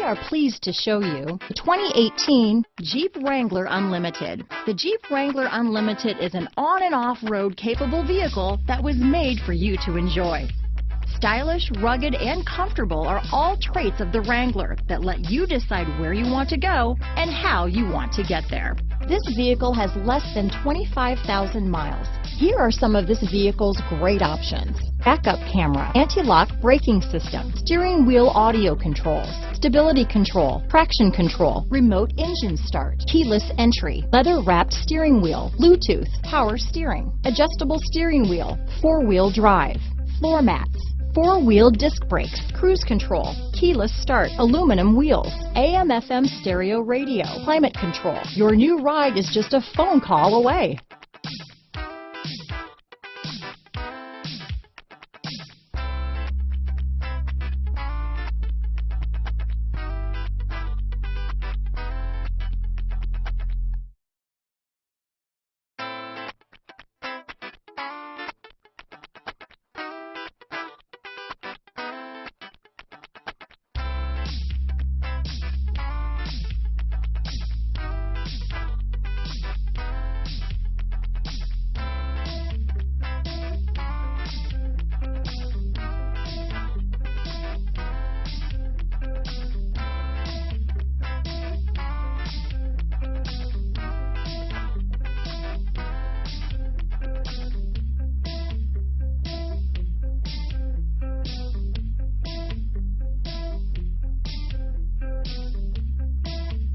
are pleased to show you the 2018 Jeep Wrangler Unlimited. The Jeep Wrangler Unlimited is an on and off-road capable vehicle that was made for you to enjoy. Stylish, rugged, and comfortable are all traits of the Wrangler that let you decide where you want to go and how you want to get there. This vehicle has less than 25,000 miles. Here are some of this vehicle's great options: backup camera, anti-lock braking system, steering wheel audio controls, stability control, traction control, remote engine start, keyless entry, leather-wrapped steering wheel, Bluetooth, power steering, adjustable steering wheel, four-wheel drive, floor mats, four-wheel disc brakes, cruise control, keyless start, aluminum wheels, AM/FM stereo radio, climate control. Your new ride is just a phone call away.